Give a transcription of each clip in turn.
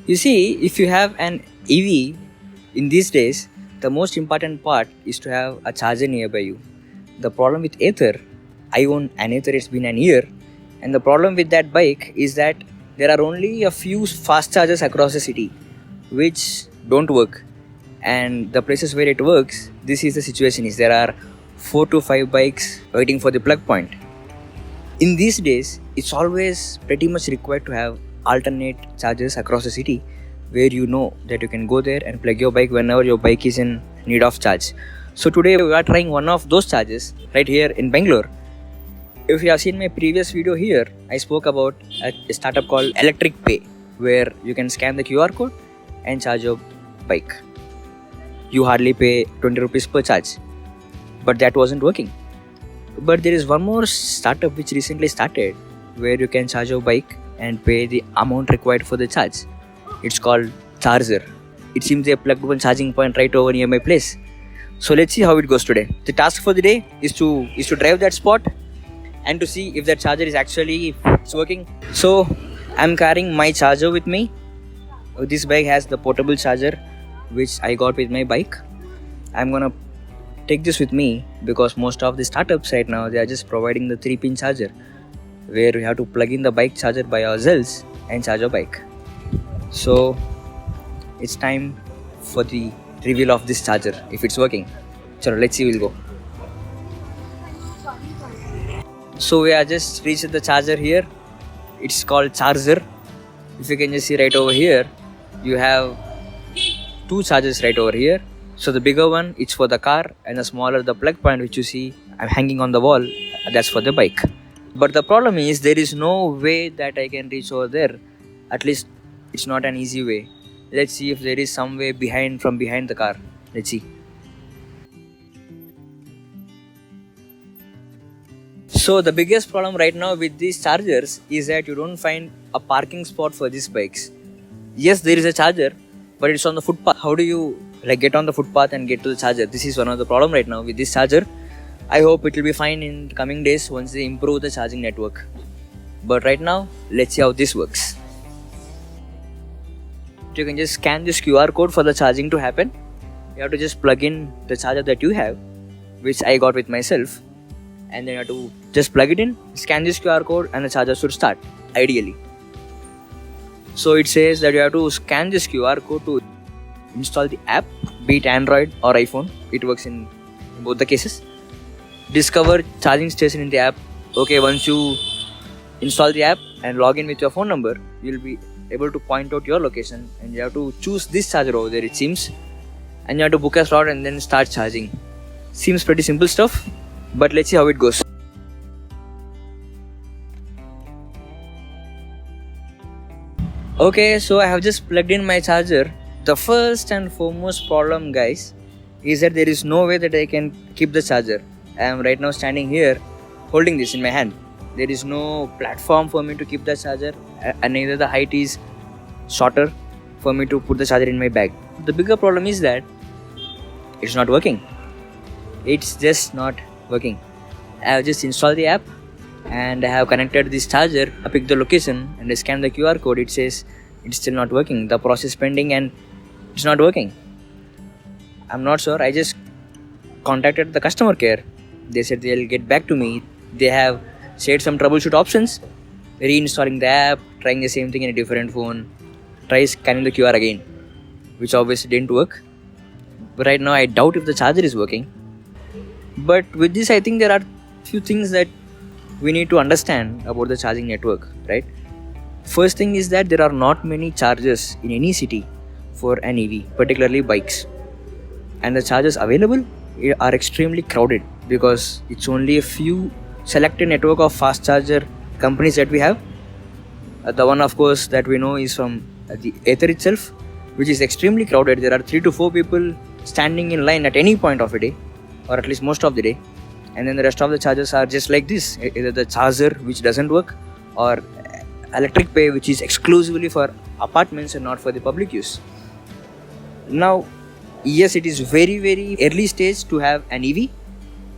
You see, if you have an EV in these days, the most important part is to have a charger nearby you. The problem with Ather, I own an Ather, it's been an year, and the problem with that bike is that there are only a few fast chargers across the city which don't work. And the places where it works, this is the situation is there are 4 to 5 bikes waiting for the plug point. In these days, it's always pretty much required to have alternate chargers across the city where you know that you can go there and plug your bike whenever your bike is in need of charge. So today we are trying one of those chargers right here in Bangalore. If you have seen my previous video here, I spoke about a startup called Electric Pay where you can scan the QR code and charge your bike. You hardly pay 20 rupees per charge, but that wasn't working. But there is one more startup which recently started where you can charge your bike and pay the amount required for the charge. It's called Charzer. It seems they plugged one charging point right over near my place. So let's see how it goes today. The task for the day is to drive that spot and to see if that charger is actually working. So I'm carrying my charger with me. This bike has the portable charger which I got with my bike. I'm gonna take this with me because most of the startups right now they are just providing the 3-pin charger where we have to plug in the bike charger by ourselves and charge our bike. So it's time for the reveal of this charger if it's working. So let's see, we'll go. So we are just reached the charger here. It's called Charzer. If you can just see right over here, you have 2 chargers right over here. So the bigger one it's for the car and the smaller the plug point which you see I'm hanging on the wall, that's for the bike. But the problem is there is no way that I can reach over there. At least it's not an easy way. Let's see if there is some way from behind the car. Let's see. So the biggest problem right now with these chargers is that you don't find a parking spot for these bikes. Yes, there is a charger, but it's on the footpath. How do you get on the footpath and get to the charger? This is one of the problem right now with this charger. I hope it will be fine in coming days once they improve the charging network. But right now, let's see how this works. You can just scan this QR code for the charging to happen. You have to just plug in the charger that you have, which I got with myself. And then you have to just plug it in, scan this QR code and the charger should start, ideally. So it says that you have to scan this QR code to install the app, be it Android or iPhone. It works in both the cases. Discover charging station in the app. Okay, once you install the app and log in with your phone number, you'll be able to point out your location and you have to choose this charger over there, it seems. And you have to book a slot and then start charging. Seems pretty simple stuff, but let's see how it goes. Okay, so I have just plugged in my charger. The first and foremost problem, guys, is that there is no way that I can keep the charger. I am right now standing here holding this in my hand. There is no platform for me to keep the charger and neither the height is shorter for me to put the charger in my bag. The bigger problem is that it's not working. It's just not working. I have just installed the app and I have connected this charger. I picked the location and I scanned the QR code. It says it's still not working. The process pending and it's not working. I'm not sure. I just contacted the customer care. They said they'll get back to me. They have shared some troubleshoot options. Reinstalling the app, trying the same thing in a different phone, try scanning the QR again, which obviously didn't work. But right now I doubt if the charger is working. But with this I think there are few things that we need to understand about the charging network, right? First thing is that there are not many chargers in any city for an EV, particularly bikes. And the chargers available are extremely crowded because it's only a few selected network of fast charger companies that we have. The one of course that we know is from the Ather itself, which is extremely crowded. There are 3 to 4 people standing in line at any point of a day, or at least most of the day. And then the rest of the chargers are just like this, either the Charzer which doesn't work or Electric Pay which is exclusively for apartments and not for the public use. Now, yes, it is very early stage to have an EV.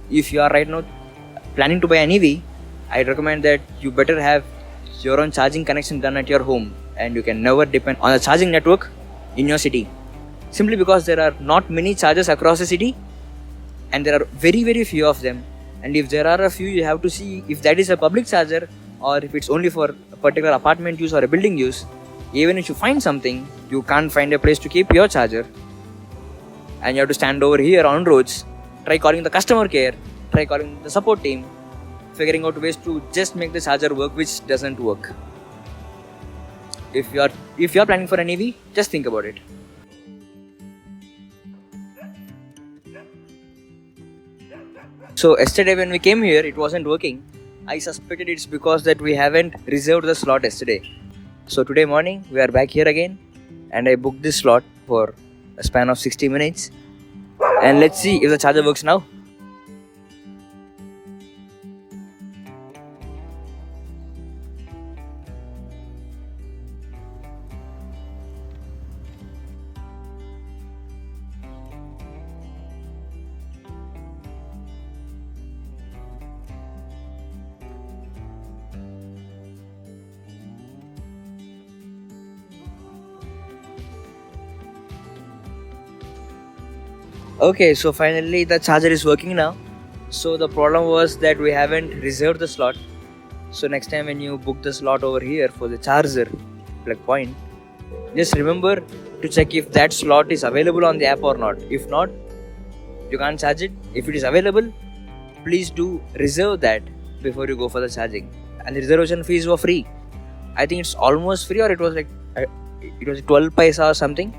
If you are right now planning to buy an EV, I recommend that you better have your own charging connection done at your home and you can never depend on a charging network in your city. Simply because there are not many chargers across the city and there are very very few of them. And if there are a few, you have to see if that is a public charger or if it's only for a particular apartment use or a building use. Even if you find something, you can't find a place to keep your charger. And you have to stand over here on roads, try calling the customer care, try calling the support team, figuring out ways to just make the charger work, which doesn't work. If you are planning for an EV, just think about it. So yesterday when we came here, it wasn't working. I suspected it's because that we haven't reserved the slot yesterday. So today morning we are back here again, and I booked this slot for a span of 60 minutes. And let's see if the charger works now. Okay, so finally the charger is working now. So the problem was that we haven't reserved the slot. So next time when you book the slot over here for the Charzer plug point, just remember to check if that slot is available on the app or not. If not, you can't charge it. If it is available, please do reserve that before you go for the charging. And the reservation fees were free. I think it's almost free, or it was 12 paisa or something,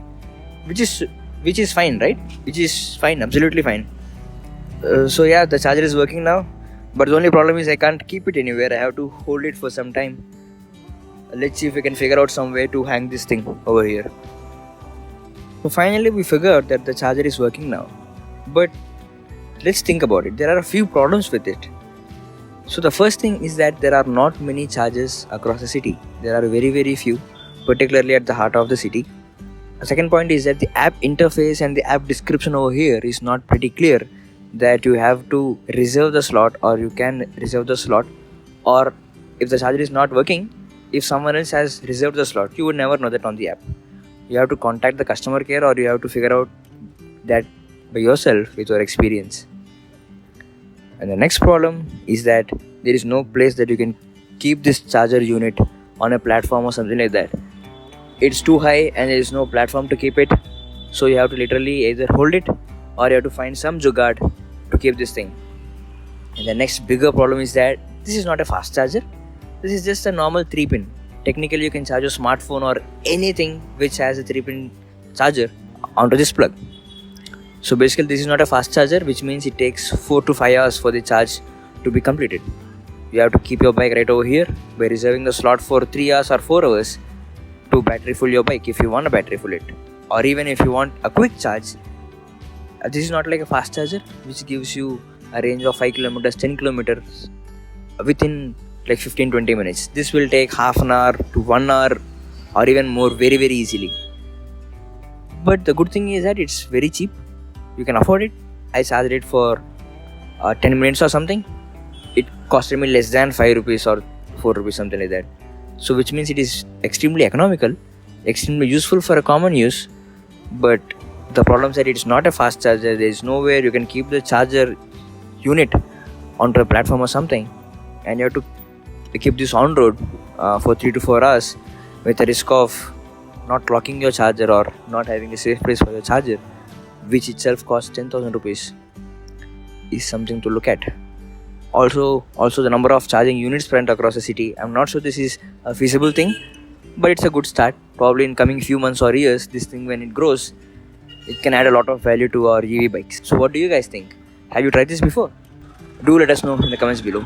which is fine, right? Which is fine, absolutely fine. So yeah, the charger is working now, but the only problem is I can't keep it anywhere. I have to hold it for some time. Let's see if we can figure out some way to hang this thing over here. So finally we figured that the charger is working now, but let's think about it. There are a few problems with it. So the first thing is that there are not many chargers across the city. There are very very few, particularly at the heart of the city. The second point is that the app interface and the app description over here is not pretty clear, that you have to reserve the slot or you can reserve the slot, or if the charger is not working, if someone else has reserved the slot, you would never know that on the app. You have to contact the customer care or you have to figure out that by yourself with your experience. And the next problem is that there is no place that you can keep this charger unit on a platform or something like that. It's too high and there is no platform to keep it, so you have to literally either hold it or you have to find some jugaad to keep this thing. And the next bigger problem is that this is not a fast charger. This is just a normal 3-pin. Technically you can charge your smartphone or anything which has a 3-pin charger onto this plug. So basically this is not a fast charger, which means it takes 4 to 5 hours for the charge to be completed. You have to keep your bike right over here by reserving the slot for 3 hours or 4 hours to battery full your bike if you want to battery full it, or even if you want a quick charge. This is not like a fast charger which gives you a range of 5 kilometers, 10 kilometers within like 15-20 minutes. This will take half an hour to 1 hour or even more very very easily. But the good thing is that it's very cheap. You can afford it. I charged it for 10 minutes or something. It costed me less than 5 rupees or 4 rupees, something like that. So which means it is extremely economical, extremely useful for a common use. But the problem is that it's not a fast charger. There is nowhere you can keep the charger unit onto a platform or something, and you have to keep this on road for 3 to 4 hours with the risk of not locking your charger or not having a safe place for your charger, which itself costs 10,000 rupees, is something to look at. Also the number of charging units present across the city. I'm not sure this is a feasible thing, but it's a good start. Probably in coming few months or years, this thing, when it grows, it can add a lot of value to our EV bikes. So what do you guys think? Have you tried this before? Do let us know in the comments below.